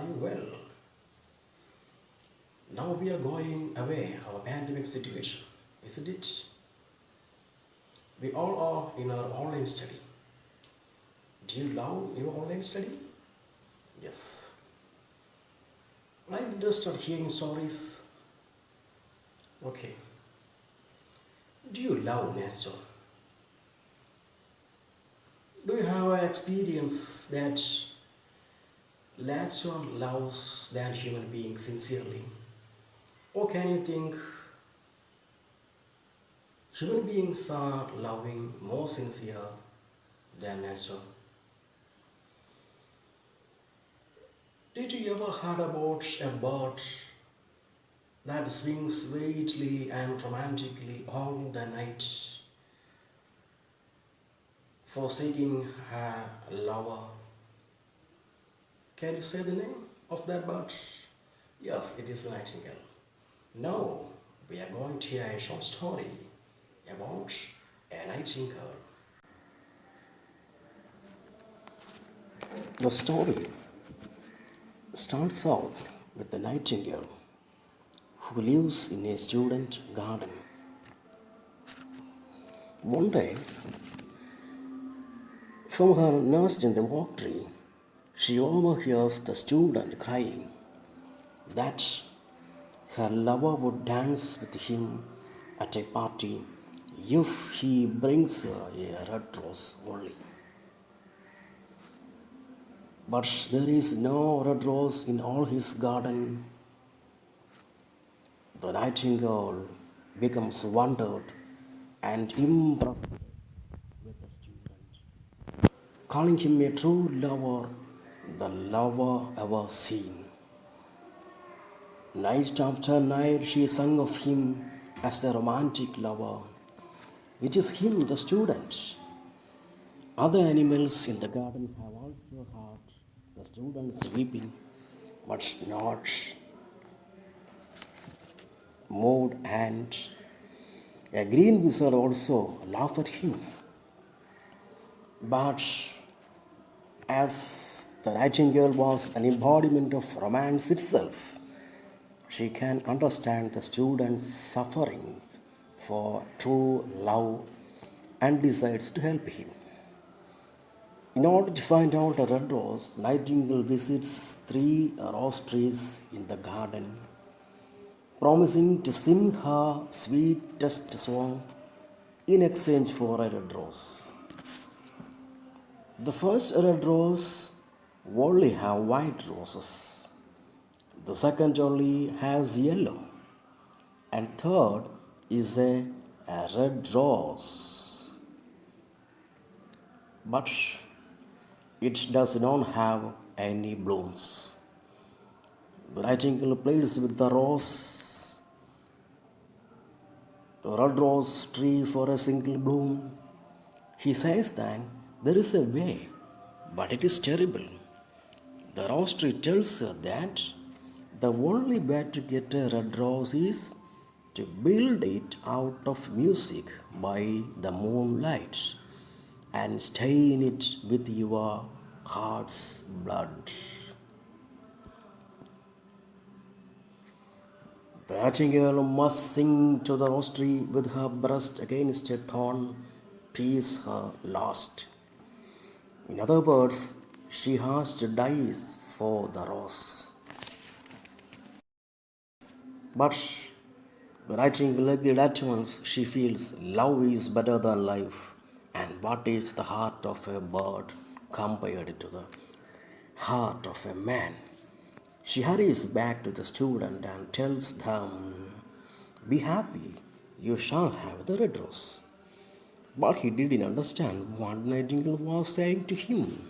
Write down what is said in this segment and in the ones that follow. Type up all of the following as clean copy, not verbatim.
you well? Now we are going away our pandemic situation, isn't it? We all are in our online study. Do you love your online study? Yes. I'm interested hearing stories. Okay. Do you love nature? Do you have an experience that nature loves than human beings sincerely? Or can you think human beings are loving more sincere than nature? Did you ever heard about a bird that swings sweetly and romantically all the night, forsaking her lover? Can you say the name of that bird? Yes, it is nightingale. Now we are going to hear a short story about a nightingale. The story starts out with the nightingale who lives in a student garden. One day, from her nest in the oak tree, she overhears the student crying that her lover would dance with him at a party if he brings her a red rose only. But there is no red rose in all his garden. The nightingale becomes wondered and impressed with the student, calling him a true lover, the lover ever seen. Night after night she sung of him as a romantic lover. It is him, the student. Other animals in the garden have also heard the students weeping, but not moved, and a green wizard also laughed at him. But as the nightingale was an embodiment of romance itself, she can understand the student's suffering for true love and decides to help him. In order to find out a red rose, Nightingale visits three rose trees in the garden, promising to sing her sweetest song in exchange for a red rose. The first red rose only have white roses. The second only has yellow. And third is a red rose. But it does not have any blooms. The nightingale plays with the red rose tree for a single bloom. He says that there is a way, but it is terrible. The rose tree tells her that the only way to get a red rose is to build it out of music by the moonlight and stain it with your heart's blood. The nightingale must sing to the rose tree with her breast against a thorn, peace her last. In other words, she has to die for the rose. But the nightingale agreed at once. She feels love is better than life. And what is the heart of a bird compared to the heart of a man? She hurries back to the student and tells them, "Be happy, you shall have the red rose." But he didn't understand what Nightingale was saying to him.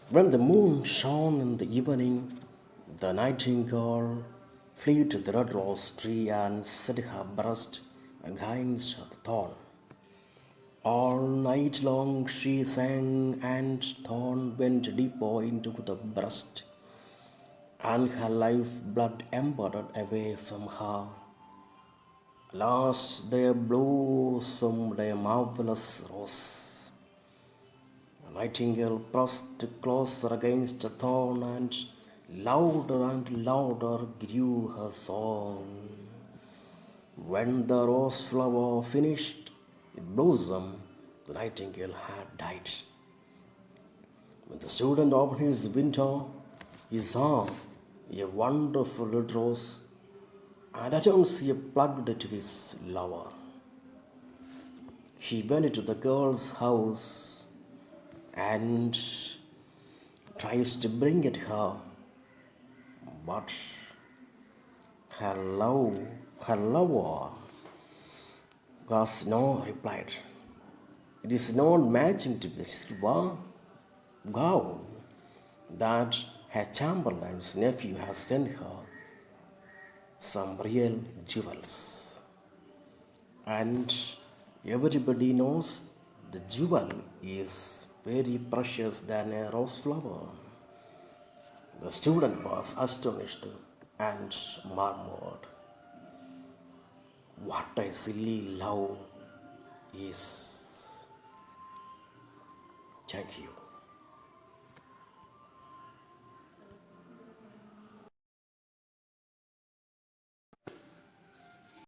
When the moon shone in the evening, the nightingale flew to the red rose tree and set her breast against the thorn. All night long she sang, and thorn went deeper into the breast, and her life blood embedded away from her. Last there blossomed a marvelous rose. Nightingale pressed closer against the thorn, and louder grew her song. When the rose flower finished its blossom, the nightingale had died. When the student opened his window, he saw a wonderful red rose, and at once he plucked to his lover. He went to the girl's house and tries to bring it her, but her love, her lover was no replied. It is not matching to the silver gown that her chamberlain's nephew has sent her some real jewels. And everybody knows the jewel is very precious than a rose flower. The student was astonished and murmured, "What a silly love is." Thank you.